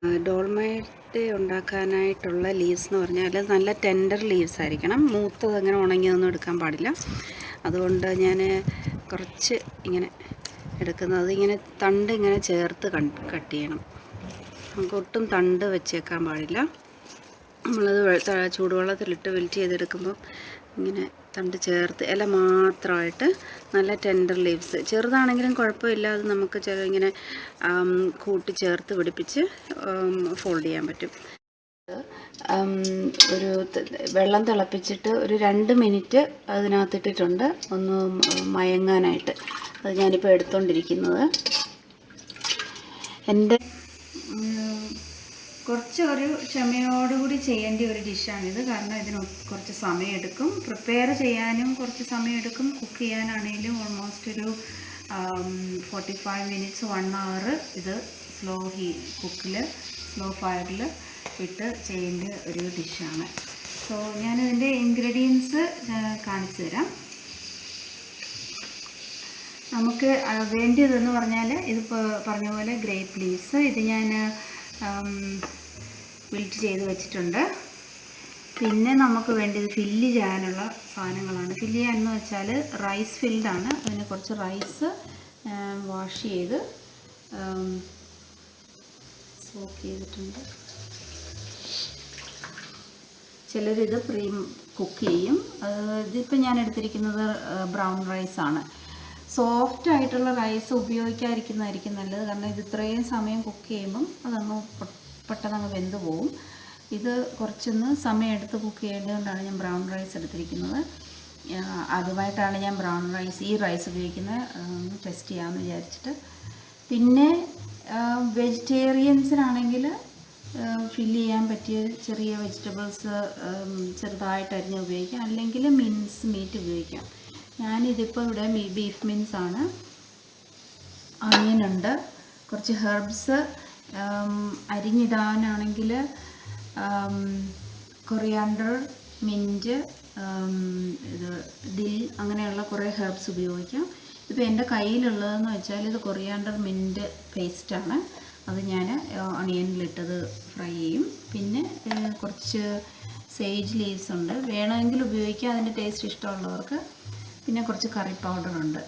ഡോൾമയുടെ ഉണ്ടാക്കാനായിട്ടുള്ള leaves എന്ന് പറഞ്ഞാൽ നല്ല ടെൻഡർ ലീവ്സ് ആയിരിക്കണം. മൂത്തത് അങ്ങനെ ഉണങ്ങിയൊന്നും എടുക്കാൻ പാടില്ല. അതുകൊണ്ട് ഞാൻ കുറച്ച് ഇങ്ങനെ എടുക്കുന്നത്, ഇങ്ങനെ തണ്ട് ഇങ്ങനെ ചേർത്ത് കട്ട് ചെയ്യണം. നമുക്ക് ഒട്ടും തണ്ട് വെച്ചേക്കാൻ പാടില്ല. നമ്മളത് ചൂടുവെള്ളത്തിലിട്ട് വെൽറ്റ് ചെയ്തെടുക്കുമ്പോൾ ഇങ്ങനെ തണ്ട് ചേർത്ത് ഇല മാത്രമായിട്ട് നല്ല ടെൻഡർ ലീവ്സ്, ചെറുതാണെങ്കിലും കുഴപ്പമില്ല, അത് നമുക്ക് ഇങ്ങനെ കൂട്ടി ചേർത്ത് പിടിപ്പിച്ച് ഫോൾഡ് ചെയ്യാൻ പറ്റും. ഒരു വെള്ളം തിളപ്പിച്ചിട്ട് ഒരു 2 മിനിറ്റ് അതിനകത്തിട്ടിട്ടുണ്ട് ഒന്ന് മയങ്ങാനായിട്ട്. അത് ഞാനിപ്പോൾ എടുത്തുകൊണ്ടിരിക്കുന്നത്. എൻ്റെ കുറച്ചൊരു ക്ഷമയോടുകൂടി ചെയ്യേണ്ട ഒരു ഡിഷാണിത്. കാരണം ഇതിന് കുറച്ച് സമയമെടുക്കും, പ്രിപ്പയർ ചെയ്യാനും കുറച്ച് സമയമെടുക്കും, കുക്ക് ചെയ്യാനാണെങ്കിലും ഓൾമോസ്റ്റ് ഒരു 45 മിനിറ്റ്സ് 1 hour ഇത് സ്ലോ ഫയറിൽ ഇട്ട് ചെയ്യേണ്ട ഒരു ഡിഷാണ്. സോ ഞാനിതിൻ്റെ ഇൻഗ്രീഡിയൻസ് കാണിച്ചു തരാം. നമുക്ക് വേണ്ടിയതെന്ന് പറഞ്ഞാൽ ഇതിപ്പോൾ പറഞ്ഞ പോലെ ഗ്രേപ്പ് ലീവ്സ്, ഇത് ഞാൻ വിൽറ്റ് ചെയ്ത് വെച്ചിട്ടുണ്ട്. പിന്നെ നമുക്ക് വേണ്ടത് ഫില്ല് ചെയ്യാനുള്ള സാധനങ്ങളാണ്. ഫില്ല് ചെയ്യാനെന്ന് വെച്ചാൽ റൈസ് ഫിൽഡാണ്. അതിന് കുറച്ച് റൈസ് വാഷ് ചെയ്ത് സോക്ക് ചെയ്തിട്ടുണ്ട്. ചിലരിത് കുക്ക് ചെയ്യും. ഇതിപ്പോൾ ഞാൻ എടുത്തിരിക്കുന്നത് ബ്രൗൺ റൈസാണ്. സോഫ്റ്റ് ആയിട്ടുള്ള റൈസ് ഉപയോഗിക്കാതിരിക്കുന്നതായിരിക്കും നല്ലത്. കാരണം ഇത് ഇത്രയും സമയം കുക്ക് ചെയ്യുമ്പം അതങ്ങ് പെട്ടെന്ന് വെന്ത് പോവും. ഇത് കുറച്ചൊന്ന് സമയമെടുത്ത് കുക്ക് ചെയ്യേണ്ടതുകൊണ്ടാണ് ഞാൻ ബ്രൗൺ റൈസ് എടുത്തിരിക്കുന്നത്. ആദ്യമായിട്ടാണ് ഞാൻ ഈ റൈസ് ഉപയോഗിക്കുന്നത്. ടെസ്റ്റ് ചെയ്യാമെന്ന് വിചാരിച്ചിട്ട്. പിന്നെ വെജിറ്റേറിയൻസിനാണെങ്കിൽ ഫില്ല് ചെയ്യാൻ പറ്റിയ ചെറിയ വെജിറ്റബിൾസ് ചെറുതായിട്ട് അരിഞ്ഞ് ഉപയോഗിക്കാം, അല്ലെങ്കിൽ മിൻസ് മീറ്റ് ഉപയോഗിക്കാം. ഞാനിതിപ്പോൾ ഇവിടെ ബീഫ് മിൻസാണ്. അണിയനുണ്ട്, കുറച്ച് ഹെർബ്സ് അരിഞ്ഞിടാനാണെങ്കിൽ കൊറിയാണ്ടർ, മിൻറ്റ്, ദിൽ, അങ്ങനെയുള്ള കുറേ ഹെർബ്സ് ഉപയോഗിക്കാം. ഇപ്പോൾ എൻ്റെ കയ്യിലുള്ളതെന്ന് വെച്ചാൽ ഇത് കൊറിയാണ്ടർ മിൻറ്റ് പേസ്റ്റാണ്. അത് ഞാൻ അണിയനിലിട്ടത് ഫ്രൈ ചെയ്യും. പിന്നെ കുറച്ച് സേജ് ലീവ്സ് ഉണ്ട്, വേണമെങ്കിൽ ഉപയോഗിക്കാം, അതിൻ്റെ ടേസ്റ്റ് ഇഷ്ടമുള്ളവർക്ക്. പിന്നെ കുറച്ച് കറി പൗഡറുണ്ട്.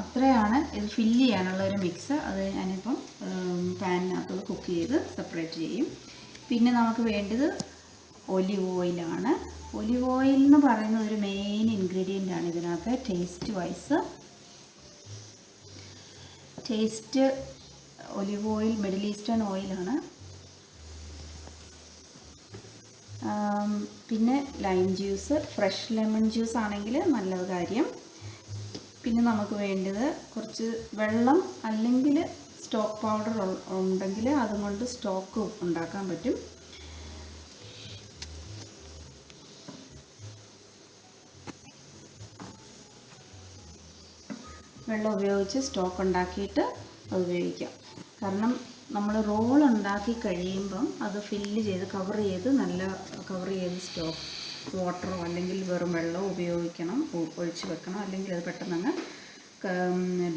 അത്രയാണ് ഇത് ഫില്ല് ചെയ്യാനുള്ള ഒരു മിക്സ്. അത് ഞാനിപ്പം പാനിനകത്ത് കുക്ക് ചെയ്ത് സെപ്പറേറ്റ് ചെയ്യും. പിന്നെ നമുക്ക് വേണ്ടത് ഒലിവ് ഓയിലാണ്. ഒലിവ് ഓയിൽ എന്ന് പറയുന്ന ഒരു മെയിൻ ഇൻഗ്രീഡിയൻ്റാണ് ഇതിനകത്ത്. Taste olive oil middle eastern ഓയിലാണ്. പിന്നെ lime juice, fresh lemon juice ആണെങ്കിൽ നല്ലത് കാര്യം. പിന്നെ നമുക്ക് വേണ്ടത് കുറച്ച് വെള്ളം, അല്ലെങ്കിൽ സ്റ്റോക്ക് പൗഡർ ഉണ്ടെങ്കിൽ അതുകൊണ്ട് സ്റ്റോക്ക് ഉണ്ടാക്കാൻ പറ്റും. വെള്ളം ഉപയോഗിച്ച് സ്റ്റോക്ക് ഉണ്ടാക്കിയിട്ട് അത് ഉപയോഗിക്കാം. കാരണം നമ്മൾ റോൾ ഉണ്ടാക്കി കഴിയുമ്പം അത് ഫില്ല് ചെയ്ത് കവർ ചെയ്ത് സ്റ്റോക്ക് വാട്ടറോ അല്ലെങ്കിൽ വെറും വെള്ളമോ ഒഴിച്ച് വെക്കണം. അല്ലെങ്കിൽ അത് പെട്ടെന്ന്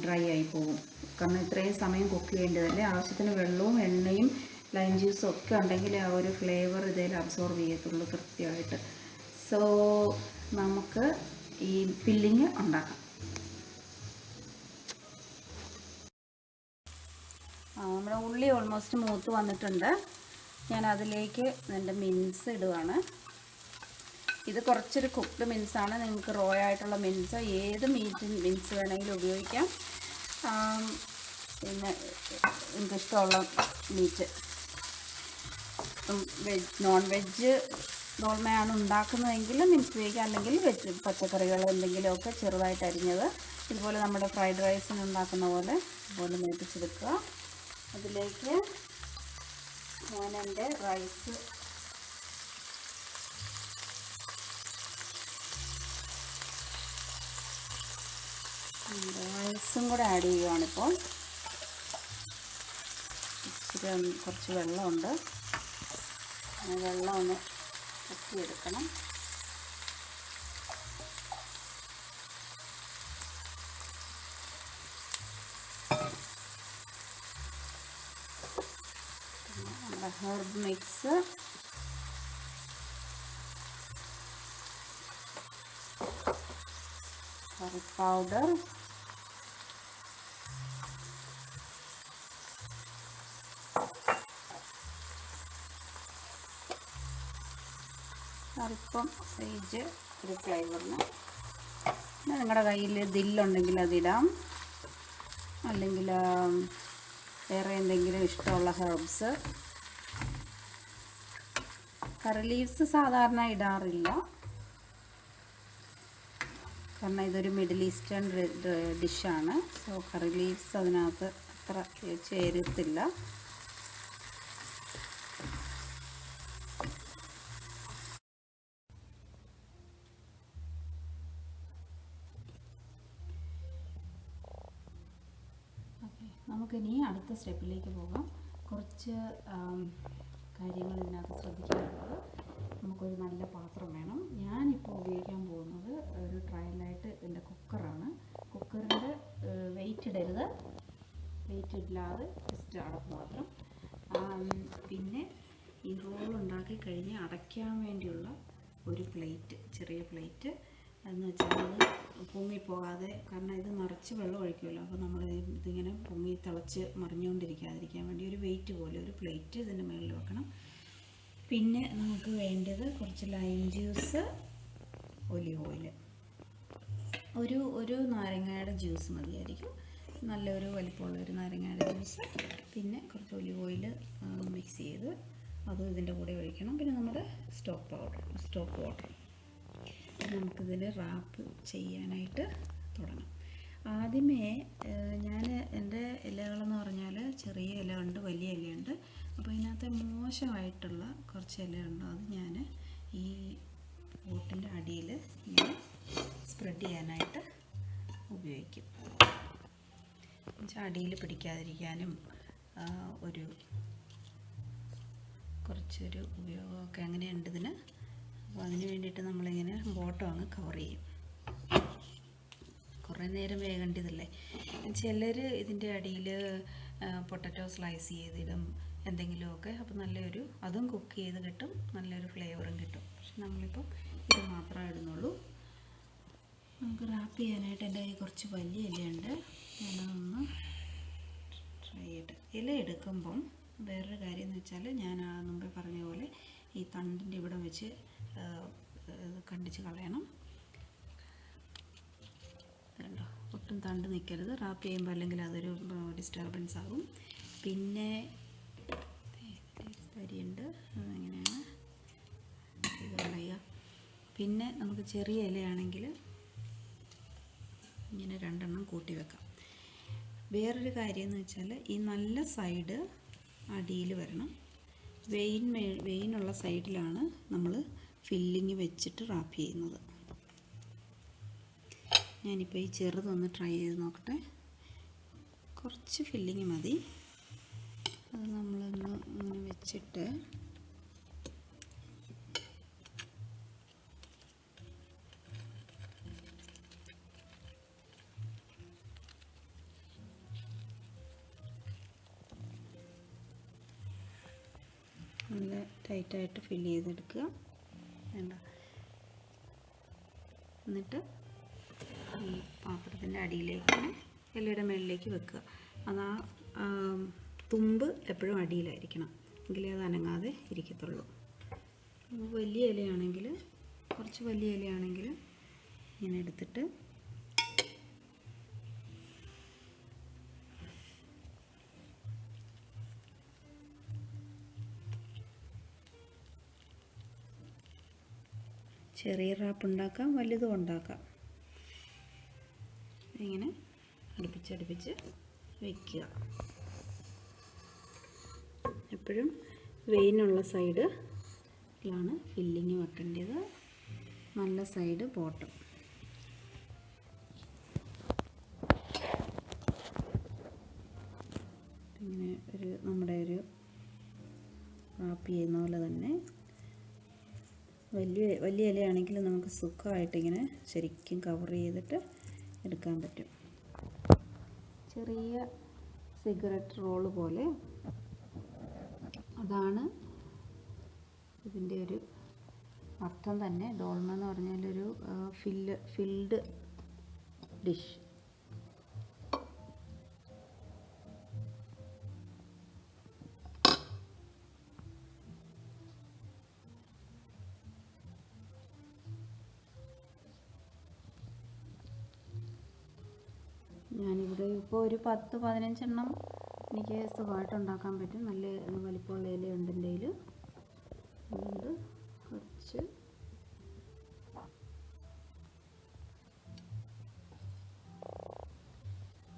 ഡ്രൈ ആയി പോകും. കാരണം ഇത്രയും സമയം കുക്ക് ചെയ്യേണ്ടതല്ലേ. ആവശ്യത്തിന് വെള്ളവും എണ്ണയും ലൈം ജ്യൂസും ഒക്കെ ഉണ്ടെങ്കിൽ ആ ഒരു ഫ്ലേവർ ഇതിൽ അബ്സോർവ് ചെയ്യത്തുള്ളൂ കൃത്യമായിട്ട്. സോ നമുക്ക് ഈ ഫില്ലിങ് ഉണ്ടാക്കാം. നമ്മുടെ ഉള്ളി ഓൾമോസ്റ്റ് മൂത്ത് വന്നിട്ടുണ്ട്. ഞാൻ അതിലേക്ക് എൻ്റെ മിൻസ് ഇടുകയാണ്. ഇത് കുറച്ചൊരു കുക്ക്ഡ് മിൻസാണ്. നിങ്ങൾക്ക് റോ ആയിട്ടുള്ള മിൻസ്, ഏത് മിൻസ് വേണമെങ്കിലും ഉപയോഗിക്കാം. പിന്നെ എനിക്കിഷ്ടമുള്ള മീറ്റ്, നോൺ വെജ് ഡോൾമയാണ് ഉണ്ടാക്കുന്നതെങ്കിൽ മിൻസ് ഉപയോഗിക്കാം, അല്ലെങ്കിൽ പച്ചക്കറികൾ എന്തെങ്കിലുമൊക്കെ ചെറുതായിട്ട് അരിഞ്ഞത്, ഇതുപോലെ നമ്മുടെ ഫ്രൈഡ് റൈസിന് ഉണ്ടാക്കുന്ന പോലെ ഇതുപോലെ മേടിച്ചെടുക്കുക. അതിലേക്ക് ഞാൻ എൻ്റെ റൈസും കൂടെ ആഡ് ചെയ്യുകയാണിപ്പോൾ. കുറച്ച് വെള്ളമുണ്ട്, വെള്ളം ഒന്ന് കുത്തിയെടുക്കണം. നമ്മുടെ ഹെർബ് മിക്സ്, കറി പൗഡർ, അല്പം സേജ് ഒരു ഫ്ലേവറിന്. പിന്നെ നിങ്ങളുടെ കയ്യിൽ ദില്ലുണ്ടെങ്കിൽ അതിടാം, അല്ലെങ്കിൽ വേറെ എന്തെങ്കിലും ഇഷ്ടമുള്ള ഹെർബ്സ്. കറി ലീവ്സ് സാധാരണ ഇടാറില്ല, കാരണം ഇതൊരു മിഡിൽ ഈസ്റ്റേൺ ഡിഷാണ്. സോ കറി ലീവ്സ് അതിനകത്ത് അത്ര ചേരത്തില്ല. നമുക്കിനി അടുത്ത സ്റ്റെപ്പിലേക്ക് പോകാം. കുറച്ച് കാര്യങ്ങൾ ഇതിനകത്ത് ശ്രദ്ധിക്കാനുള്ളത്, നമുക്കൊരു നല്ല പാത്രം വേണം. ഞാനിപ്പോൾ ഉപയോഗിക്കാൻ പോകുന്നത് ഒരു ട്രയലായിട്ട് എൻ്റെ കുക്കറാണ്. കുക്കറിൻ്റെ വെയിറ്റ് ഇടരുത്, വെയിറ്റ് ഇല്ലാതെ ജസ്റ്റ് അടപ്പ് മാത്രം. പിന്നെ ഈ റോൾ ഉണ്ടാക്കി കഴിഞ്ഞ് അടയ്ക്കാൻ വേണ്ടിയുള്ള ഒരു പ്ലേറ്റ്, ചെറിയ പ്ലേറ്റ് എന്ന് വെച്ചാൽ അത് പൊങ്ങിപ്പോകാതെ, കാരണം ഇത് നിറച്ച് വെള്ളം ഒഴിക്കുമല്ലോ, അപ്പോൾ നമ്മൾ ഇതിങ്ങനെ പൊങ്ങി തിളച്ച് മറിഞ്ഞുകൊണ്ടിരിക്കാതിരിക്കാൻ വേണ്ടി ഒരു വെയിറ്റ് പോലെ ഒരു പ്ലേറ്റ് ഇതിൻ്റെ മുകളിൽ വെക്കണം. പിന്നെ നമുക്ക് വേണ്ടത് കുറച്ച് ലൈം ജ്യൂസ്, ഒലിവ് ഓയിൽ, ഒരു നാരങ്ങയുടെ ജ്യൂസ് മതിയായിരിക്കും, നല്ലൊരു വലിപ്പമുള്ള ഒരു നാരങ്ങയുടെ ജ്യൂസ്. പിന്നെ കുറച്ച് ഒലിവ് ഓയിൽ മിക്സ് ചെയ്ത് അതും ഇതിൻ്റെ കൂടെ ഒഴിക്കണം. പിന്നെ നമ്മുടെ സ്റ്റോക്ക് വാട്ടർ. നമുക്കിതിൽ റാപ്പ് ചെയ്യാനായിട്ട് തുടങ്ങാം. ആദ്യമേ ഞാൻ എൻ്റെ ഇലകളെന്ന് പറഞ്ഞാൽ ചെറിയ ഇലയുണ്ട്, വലിയ ഇലയുണ്ട്. അപ്പോൾ ഇതിനകത്ത് മോശമായിട്ടുള്ള കുറച്ച് ഇലയുണ്ട്, അത് ഞാൻ ഈ പോട്ടിൻ്റെ അടിയിൽ ഇങ്ങനെ സ്പ്രെഡ് ചെയ്യാനായിട്ട് ഉപയോഗിക്കും. അടിയിൽ പിടിക്കാതിരിക്കാനും കുറച്ചൊരു ഉപയോഗമൊക്കെ അങ്ങനെയുണ്ട് ഇതിന്. അപ്പോൾ അതിന് വേണ്ടിയിട്ട് നമ്മളിങ്ങനെ ബോട്ടം അങ്ങ് കവർ ചെയ്യും. കുറേ നേരം വേകേണ്ടതല്ലേ. ചിലർ ഇതിൻ്റെ അടിയിൽ പൊട്ടറ്റോ സ്ലൈസ് ചെയ്തിടും എന്തെങ്കിലുമൊക്കെ, അപ്പോൾ നല്ലൊരു അതും കുക്ക് ചെയ്ത് കിട്ടും, നല്ലൊരു ഫ്ലേവറും കിട്ടും. പക്ഷെ നമ്മളിപ്പോൾ ഇത് മാത്രമേ ഇടുന്നുള്ളൂ. നമുക്ക് റാപ്പ് ചെയ്യാനായിട്ട് എൻ്റെ കയ്യിൽ കുറച്ച് വലിയ ഇലയുണ്ട്, ഞാനതൊന്ന് ട്രൈ ചെയ്തിട്ട്. ഇല എടുക്കുമ്പം വേറൊരു കാര്യം എന്ന് വെച്ചാൽ, ഞാൻ മുമ്പേ പറഞ്ഞ പോലെ ഈ തണ്ടിൻ്റെ ഇവിടെ വെച്ച് കണ്ടിച്ച് കളയണം. കണ്ടോ, ഒട്ടും തണ്ട് നിൽക്കരുത് റാപ്പ് ചെയ്യുമ്പോൾ, അല്ലെങ്കിൽ അതൊരു ഡിസ്റ്റർബൻസ് ആകും. പിന്നെ തരിയുണ്ട്, അതെങ്ങനെയാണ് ഇത് കളയുക. പിന്നെ നമുക്ക് ചെറിയ ഇലയാണെങ്കിൽ ഇങ്ങനെ രണ്ടെണ്ണം കൂട്ടി വെക്കാം. വേറൊരു കാര്യം എന്ന് വെച്ചാൽ, ഈ നല്ല സൈഡ് അടിയിൽ വരണം. വെയിനുള്ള സൈഡിലാണ് നമ്മൾ ഫില്ലിങ് വെച്ചിട്ട് റാപ്പ് ചെയ്യുന്നത്. ഞാനിപ്പോൾ ഈ ചെറുതൊന്ന് ട്രൈ ചെയ്ത് നോക്കട്ടെ. കുറച്ച് ഫില്ലിങ് മതി. അത് നമ്മളൊന്ന് ഇങ്ങനെ വെച്ചിട്ട് നല്ല ടൈറ്റായിട്ട് ഫില്ല് ചെയ്തെടുക്കുക. വേണ്ട, എന്നിട്ട് ഈ പാത്രത്തിൻ്റെ അടിയിലേക്ക് ഇലയുടെ മുകളിലേക്ക് വെക്കുക. അത് ആ തുമ്പ് എപ്പോഴും അടിയിലായിരിക്കണം, എങ്കിലേ അത് അനങ്ങാതെ ഇരിക്കത്തുള്ളൂ. വലിയ ഇലയാണെങ്കിൽ, കുറച്ച് വലിയ ഇലയാണെങ്കിൽ ഇങ്ങനെ എടുത്തിട്ട് ചെറിയ റാപ്പ് ഉണ്ടാക്കാം, വലുതും ഉണ്ടാക്കാം. ഇങ്ങനെ അടുപ്പിച്ചടുപ്പിച്ച് വയ്ക്കുക. എപ്പോഴും വെയിനുള്ള സൈഡിലാണ് ഫില്ലിങ് വെക്കേണ്ടത്, നല്ല സൈഡ് ബോട്ടം. ഇങ്ങനെ നമ്മുടെ ഒരു റാപ്പ് ചെയ്യുന്ന പോലെ തന്നെ. വലിയ ഇലയാണെങ്കിൽ നമുക്ക് സുഖമായിട്ടിങ്ങനെ ശരിക്കും കവർ ചെയ്തിട്ട് എടുക്കാൻ പറ്റും. ചെറിയ സിഗരറ്റ് റോള് പോലെ അതാണ് ഇതിൻ്റെ ഒരു അർത്ഥം തന്നെ. ഡോൾമ എന്ന് പറഞ്ഞാൽ ഒരു ഫിൽഡ് ഡിഷ്. ഞാനിവിടെ ഇപ്പോൾ ഒരു 10-15 എണ്ണം എനിക്ക് സുഖമായിട്ട് ഉണ്ടാക്കാൻ പറ്റും. നല്ല വലിപ്പമുള്ള ഇലയുണ്ട് എൻ്റെ കയ്യിൽ. അതുകൊണ്ട് കുറച്ച്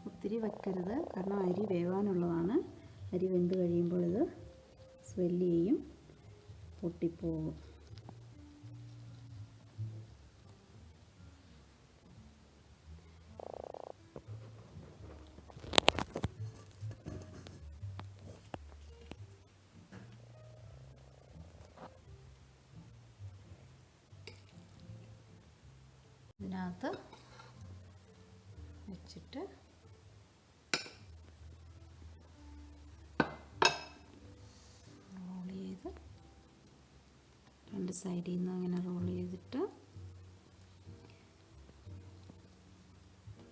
ഒത്തിരി വയ്ക്കരുത്, കാരണം അരി വേവാനുള്ളതാണ്. അരി വെന്ത് കഴിയുമ്പോൾ ഇത് സ്വെല്ല് ചെയ്യും, പൊട്ടിപ്പോകും. ഇതിനകത്ത് വെച്ചിട്ട് റോൾ ചെയ്ത് രണ്ട് സൈഡിൽ നിന്ന് അങ്ങനെ റോൾ ചെയ്തിട്ട്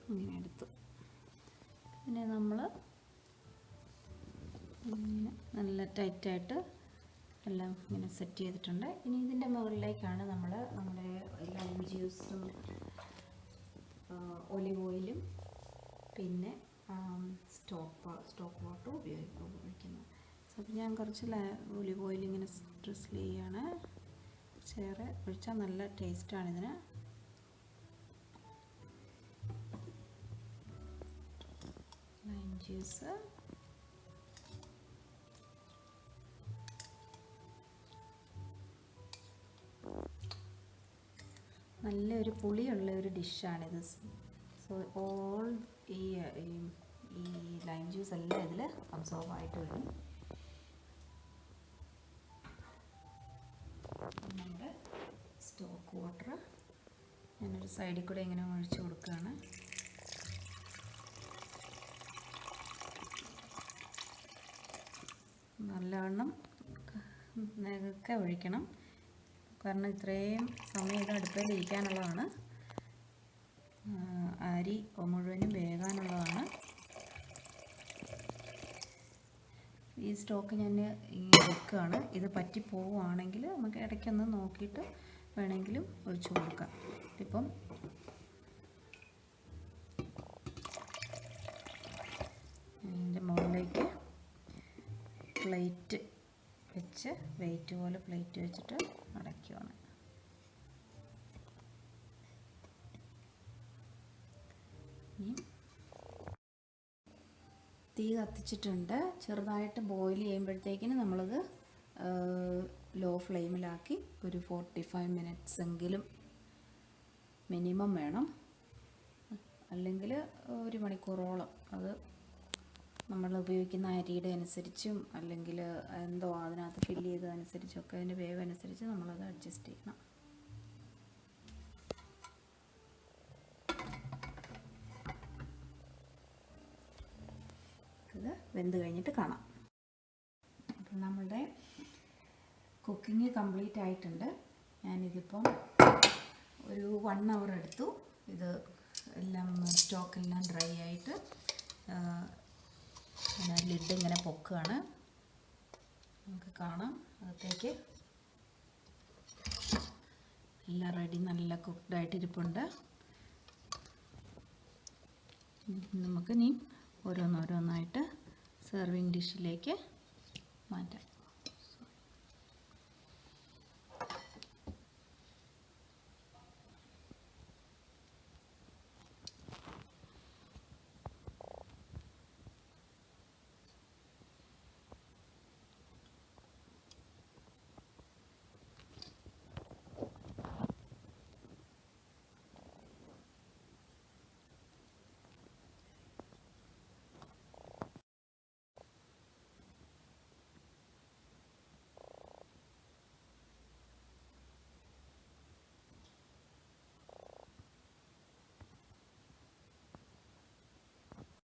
ഇങ്ങനെ എടുത്തു. പിന്നെ നമ്മൾ ഇങ്ങനെ നല്ല ടൈറ്റായിട്ട് എല്ലാം ഇങ്ങനെ സെറ്റ് ചെയ്തിട്ടുണ്ട്. ഇനി ഇതിൻ്റെ മുകളിലേക്കാണ് നമ്മുടെ ലൈം ജ്യൂസും ഒലിവ് ഓയിലും പിന്നെ സ്റ്റോക്ക് വാട്ടർ ഉപയോഗിക്കുന്നത്. അപ്പോൾ ഞാൻ കുറച്ച് ഒലിവ് ഓയിൽ ഇങ്ങനെ ഡ്രിസിൽ ചെയ്യാണ്. ചേറെ ഒഴിച്ചാൽ നല്ല ടേസ്റ്റാണ് ഇതിന്. ലൈം ജ്യൂസ് നല്ലൊരു പുളിയുള്ള ഒരു ഡിഷാണിത്. സോ ഓൾ ഈ ലൈം ജ്യൂസ് എല്ലാം ഇതിൽ അബ്സോർബ് ആയിട്ട് വരും. നമ്മുടെ സ്റ്റോക്ക് വാട്ടർ ഞാനൊരു സൈഡിൽ കൂടെ ഇങ്ങനെ ഒഴിച്ച് കൊടുക്കുകയാണ്. നല്ലവണ്ണം ഒക്കെ ഒഴിക്കണം, കാരണം ഇത്രയും സമയം ഇത് അടുപ്പിൽ ഇരിക്കാനുള്ളതാണ്. അരി മുഴുവനും വേകാനുള്ളതാണ്. ഈ സ്റ്റോക്ക് ഞാൻ വെക്കുകയാണ്. ഇത് പറ്റി പോവുകയാണെങ്കിൽ നമുക്ക് ഇടയ്ക്കൊന്ന് നോക്കിയിട്ട് വേണമെങ്കിലും ഒഴിച്ചു കൊടുക്കാം. ഇപ്പം ഇതിൻ്റെ മുകളിലേക്ക് പ്ലേറ്റ് വെച്ച് വെയിറ്റ് പോലെ പ്ലേറ്റ് വെച്ചിട്ട് അടയ്ക്കുകയാണ്. ഇനി തീ കത്തിച്ചിട്ടുണ്ട്. ചെറുതായിട്ട് ബോയിൽ ചെയ്യുമ്പോഴത്തേക്കിന് നമ്മളത് ലോ ഫ്ലെയിമിലാക്കി ഒരു 45 മിനിറ്റ്സ് എങ്കിലും മിനിമം വേണം, അല്ലെങ്കിൽ 1 മണിക്കൂറോളം. അത് നമ്മൾ ഉപയോഗിക്കുന്ന അരിയുടെ അനുസരിച്ചും അല്ലെങ്കിൽ എന്തോ അതിനകത്ത് ഫില്ല് ചെയ്തതനുസരിച്ചൊക്കെ അതിൻ്റെ വേവ് അനുസരിച്ച് നമ്മളത് അഡ്ജസ്റ്റ് ചെയ്യണം. ഇത് വെന്ത് കഴിഞ്ഞിട്ട് കാണാം. അപ്പം നമ്മളുടെ കുക്കിംഗ് കംപ്ലീറ്റ് ആയിട്ടുണ്ട്. ഞാനിതിപ്പം ഒരു 1 hour എടുത്തു. ഇത് എല്ലാം സ്റ്റോക്കെല്ലാം ഡ്രൈ ആയിട്ട് ലിഡ് ഇങ്ങനെ പൊക്കുകയാണ്. നമുക്ക് കാണാം അകത്തേക്ക് എല്ലാം റെഡി, നല്ല കുക്ക്ഡായിട്ട് ഇരിപ്പുണ്ട്. നമുക്ക് ഇനി ഓരോന്നോരോന്നായിട്ട് സെർവിങ് ഡിഷിലേക്ക് മാറ്റാം.